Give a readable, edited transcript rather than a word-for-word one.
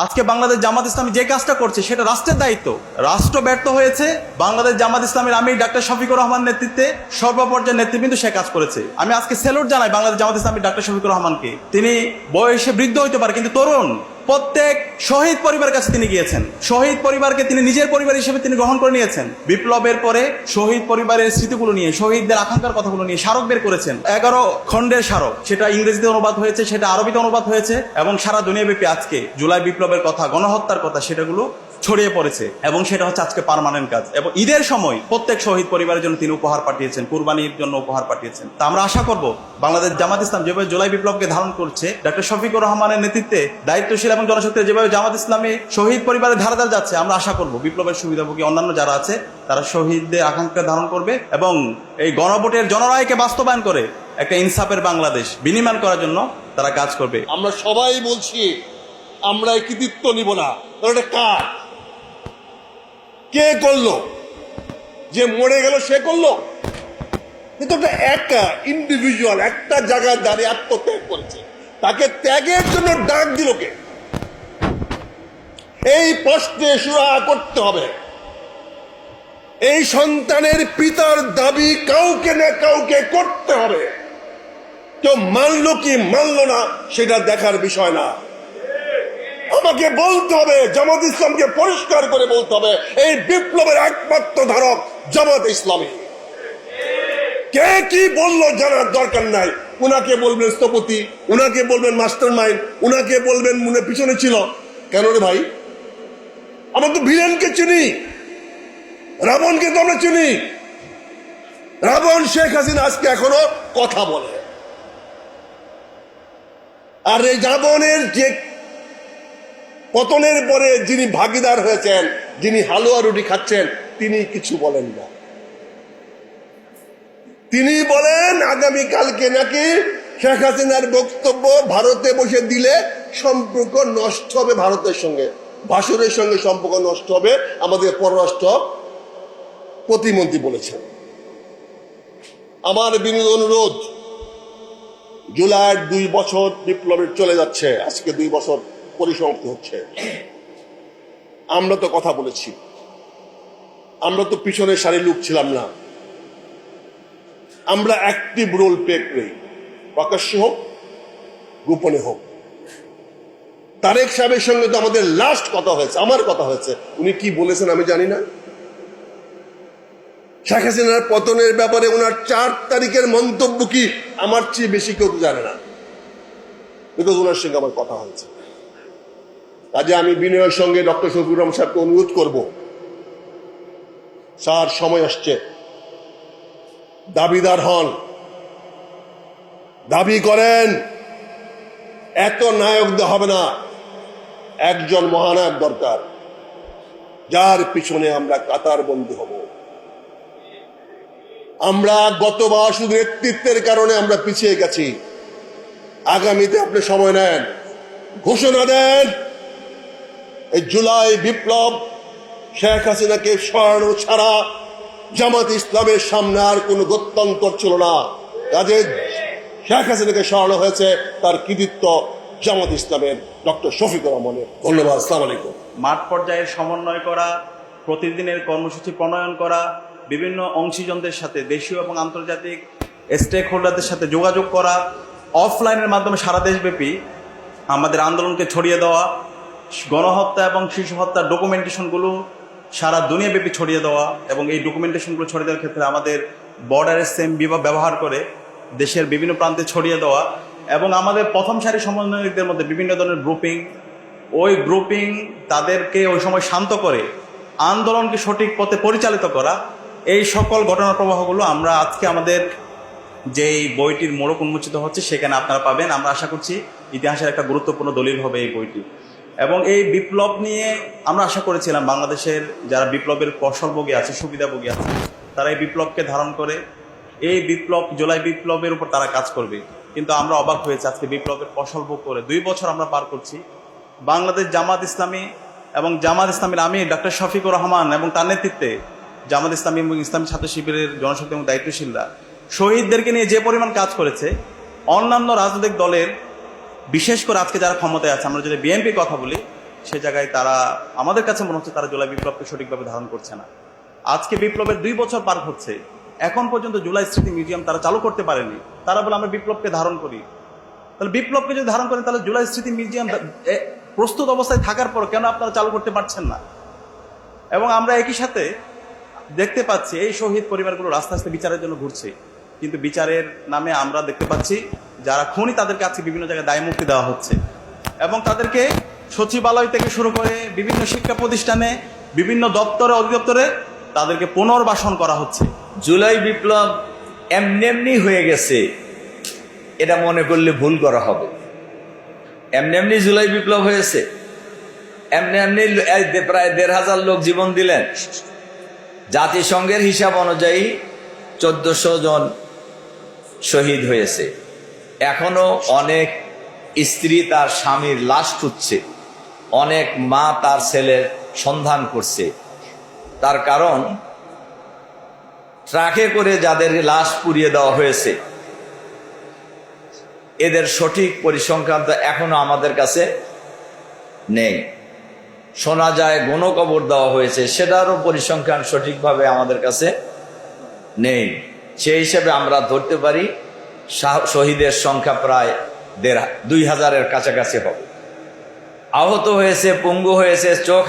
আজকে বাংলাদেশ জামাত ইসলামী যে কাজটা করছে সেটা রাষ্ট্রের দায়িত্ব। রাষ্ট্র ব্যর্থ হয়েছে, বাংলাদেশ জামাত ইসলামীর আমির ডাক্তার শফিকুর রহমান নেতৃত্বে সর্বপর্যায়ের নেতৃবৃন্দ সে কাজ করেছে। আমি আজকে স্যালুট জানাই বাংলাদেশ জামাত ইসলামীর ডাক্তার শফিকুর রহমানকে। তিনি বয়সে বৃদ্ধ হইতে পারে কিন্তু তরুণ। প্রত্যেক শহীদ পরিবারের কাছে তিনি গিয়েছেন, শহীদ পরিবারকে তিনি নিজের পরিবার হিসেবে তিনি গ্রহণ করে নিয়েছেন। বিপ্লবের পরে শহীদ পরিবারের স্মৃতিগুলো নিয়ে, শহীদদের আকাঙ্ক্ষার কথাগুলো নিয়ে স্মারক বের করেছেন। 11 খণ্ডের স্মারক, সেটা ইংরেজিতে অনুবাদ হয়েছে, সেটা আরবিতে অনুবাদ হয়েছে এবং সারা দুনিয়াব্যাপী আজকে জুলাই বিপ্লবের কথা, গণহত্যার কথা সেটাগুলো ছড়িয়ে পড়েছে এবং সেটা হচ্ছে আজকে পার্মানেন্ট কাজ। এবং ঈদের সময় প্রত্যেক শহীদ পরিবারের জন্য তিনি উপহার পাঠিয়েছেন, কুরবানির জন্য উপহার পাঠিয়েছেন। তা আমরা আশা করব বাংলাদেশ জামাত ইসলাম যেভাবে জুলাই বিপ্লবকে ধারণ করছে, ডক্টর শফিকুর রহমানের নেতৃত্বে দায়িত্বশীল এবং জনশক্তিতে যেভাবে জামাত ইসলামী শহীদ পরিবারের ধারা ধারা যাচ্ছে, আমরা আশা করব বিপ্লবের সুবিধাভোগী অন্যান্য যারা আছে তারা শহীদদের আকাঙ্ক্ষা ধারণ করবে এবং এই গণভোটের জনরায়কে বাস্তবায়ন করে একটা ইনসাফের বাংলাদেশ বিনির্মাণ করার জন্য তারা কাজ করবে। আমরা সবাই বলছি আমরা এই কৃতিত্ব নিব না। এটা কার, কে করলো? যে মরে গেল সে করলো? কিন্তু একটা একা ইন্ডিভিজুয়াল একটা জায়গায় দাঁড়িয়ে আত্মত্যাগ করেছে, তাকে ত্যাগের জন্য ডাক দিল কে? এই প্রশ্নে সুরাহা করতে হবে। এই সন্তানের পিতার দাবি কাউকে না কাউকে করতে হবে। কেউ মানলো কি মানলো না সেটা দেখার বিষয় না। আমাকে বলতে হবে, জামাত ইসলামকে পরিষ্কার করে বলতে হবে, এই বিপ্লবের একমাত্র ধারক জামাত ইসলামী। কে কি বললো জানার দরকার নাই। উনাকে বলবেন স্থপতি, উনাকে বলবেন মাস্টার মাইন্ড, উনাকে বলবেন মনে পিছনে ছিল। কেন রে ভাই? আমরা তো ভিলেনকে চিনি, রাবণকে তো আমরা চিনি। রাবণ শেখ হাসিনা আজকে এখনো কথা বলে। আর এই রাবণের যে পতনের পরে যিনি ভাগিদার হয়েছেন, যিনি হালুয়া রুটি খাচ্ছেন, তিনি কিছু বলেন না। তিনি বলেন আগামীকালকে নাকি শেখ হাসিনার বক্তব্য ভারতে বসে দিলে সম্পর্ক নষ্ট হবে ভারতের সঙ্গে, ভাসুরের সঙ্গে সম্পর্ক নষ্ট হবে। আমাদের পররাষ্ট্র প্রতিমন্ত্রী বলেছেন। আমার বিনীত অনুরোধ, জুলাইয়ের 2 বছর বিপ্লবের চলে যাচ্ছে, আজকে 2 বছর পরিসমাপ্তি হচ্ছে। আমরা তো কথা বলেছি, আমরা তো পিছনের সারির লোক ছিলাম না। আমরা অ্যাক্টিভ রোল প্লে করি, প্রকাশ্যে হোক গোপনে হোক। তারেক সাহেবের সঙ্গে তো আমাদের লাস্ট কথা হয়েছে, আমার কথা হয়েছে। উনি কি বলেছেন আমি জানি না। শেখ হাসিনার পতনের ব্যাপারে ওনার 4 তারিখের মন্তব্য কি আমার চেয়ে বেশি কেউ জানে না, বিকজ ওনার সঙ্গে আমার কথা হয়েছে। কাজে আমি বিনয়ের সঙ্গে ডক্টর শফিকুর রহমান সাহেবকে অনুরোধ করব, স্যার সময় আসছে, দাবিদার হন, দাবি করেন। এত নায়ক দেওয়া হবে না, একজন মহানায়ক দরকার, যার পিছনে আমরা কাতার বন্দী হব। আমরা গতবার শুধু নেতৃত্বের কারণে আমরা পিছিয়ে গেছি। আগামীতে আপনি সময় নেন, ঘোষণা দেন, এই জুলাই বিপ্লব শেখ হাসিনাকে সরানো ছাড়া জামাত ইসলামের সামনে আর কোনো গত্যন্তর ছিল না। কাজে শেখ হাসিনাকে সরানো হয়েছে, তার কৃতিত্ব জামাত ইসলামের ডক্টর শফিকুর রহমানের। ধন্যবাদ। আসসালামু আলাইকুম। মাঠ পর্যায়ে সমন্বয় করা, প্রতিদিনের কর্মসূচি প্রণয়ন করা, বিভিন্ন অংশীজনদের সাথে দেশীয় এবং আন্তর্জাতিক স্টেক হোল্ডারদের সাথে যোগাযোগ করা, অফলাইনের মাধ্যমে সারা দেশব্যাপী আমাদের আন্দোলনকে ছড়িয়ে দেওয়া, গণহত্যা এবং শিশু হত্যার ডকুমেন্টেশনগুলো সারা দুনিয়াব্যাপী ছড়িয়ে দেওয়া এবং এই ডকুমেন্টেশনগুলো ছড়িয়ে দেওয়ার ক্ষেত্রে আমাদের বর্ডারের সেম ব্যবহার করে দেশের বিভিন্ন প্রান্তে ছড়িয়ে দেওয়া এবং আমাদের প্রথম সারি সমন্বয়কদের মধ্যে বিভিন্ন ধরনের গ্রুপিং, ওই গ্রুপিং তাদেরকে ওই সময় শান্ত করে আন্দোলনকে সঠিক পথে পরিচালিত করা, এই সকল ঘটনার প্রবাহগুলো আমরা আজকে আমাদের যেই বইটির মোড়ক উন্মোচিত হচ্ছে সেখানে আপনারা পাবেন। আমরা আশা করছি ইতিহাসের একটা গুরুত্বপূর্ণ দলিল হবে এই বইটি। এবং এই বিপ্লব নিয়ে আমরা আশা করেছিলাম বাংলাদেশের যারা বিপ্লবের ফসলভোগী আছে, সুবিধাভোগী আছে, তারা এই বিপ্লবকে ধারণ করে এই বিপ্লব জুলাই বিপ্লবের উপর তারা কাজ করবে। কিন্তু আমরা অবাক হয়েছি, আজকে বিপ্লবের ফসলভোগ করে 2 বছর আমরা পার করছি। বাংলাদেশ জামাত ইসলামী এবং জামাত ইসলামীর আমির ডক্টর শফিকুর রহমান এবং তার নেতৃত্বে জামাত ইসলামী এবং ইসলামী ছাত্র শিবিরের জনশক্তি এবং দায়িত্বশীলরা শহীদদেরকে নিয়ে যে পরিমাণ কাজ করেছে, অন্যান্য রাজনৈতিক দলের বিশেষ করে আজকে যারা ক্ষমতায় আছে, আমরা যদি বিএনপির কথা বলি, সে জায়গায় তারা, আমাদের কাছে মনে হচ্ছে তারা জুলাই বিপ্লবকে সঠিকভাবে ধারণ করছে না। আজকে বিপ্লবের 2 বছর পার হচ্ছে, এখন পর্যন্ত জুলাই স্মৃতি মিউজিয়াম তারা চালু করতে পারেনি। তারা বলে আমরা বিপ্লবকে ধারণ করি। তাহলে বিপ্লবকে যদি ধারণ করেন, তাহলে জুলাই স্মৃতি মিউজিয়াম প্রস্তুত অবস্থায় থাকার পর কেন আপনারা চালু করতে পারছেন না? এবং আমরা একই সাথে দেখতে পাচ্ছি এই শহীদ পরিবারগুলো রাস্তা আস্তে বিচারের জন্য ঘুরছে, কিন্তু বিচারের নামে আমরা দেখতে পাচ্ছি যারা খুনি তাদেরকে আজকে বিভিন্ন জায়গায় দায়মুক্তি দেওয়া হচ্ছে এবং তাদেরকে সচিবালয় থেকে শুরু করে বিভিন্ন শিক্ষা প্রতিষ্ঠানে, বিভিন্ন দপ্তরে, অধিদপ্তরে তাদেরকে পুনর্বাসন করা হচ্ছে। জুলাই বিপ্লব এমনি এমনি হয়ে গেছে এটা মনে করলে ভুল করা হবে। এমনি এমনি জুলাই বিপ্লব হয়েছে? এমনি এমনি প্রায় ১,৫০০ লোক জীবন দিলেন। জাতিসংঘের হিসাব অনুযায়ী ১৪০০ জন শহীদ হয়েছে। এখনো অনেক স্ত্রী তার স্বামীর লাশ খুঁজছে, অনেক মা তার ছেলের সন্ধান করছে। তার কারণ ট্রাকে করে যাদের লাশ পুড়িয়ে দেওয়া হয়েছে এদের সঠিক পরিসংখ্যান এখনো আমাদের কাছে নেই। শোনা যায় গণকবর দেওয়া হয়েছে, সেটারও পরিসংখ্যান সঠিকভাবে আমাদের কাছে নেই। সেই হিসেবে আমরা ধরতে পারি শহীদের সংখ্যা প্রায় ২,০০০-এর কাছাকাছি হবে। আহত হয়েছে, পঙ্গু হয়েছে, চোখ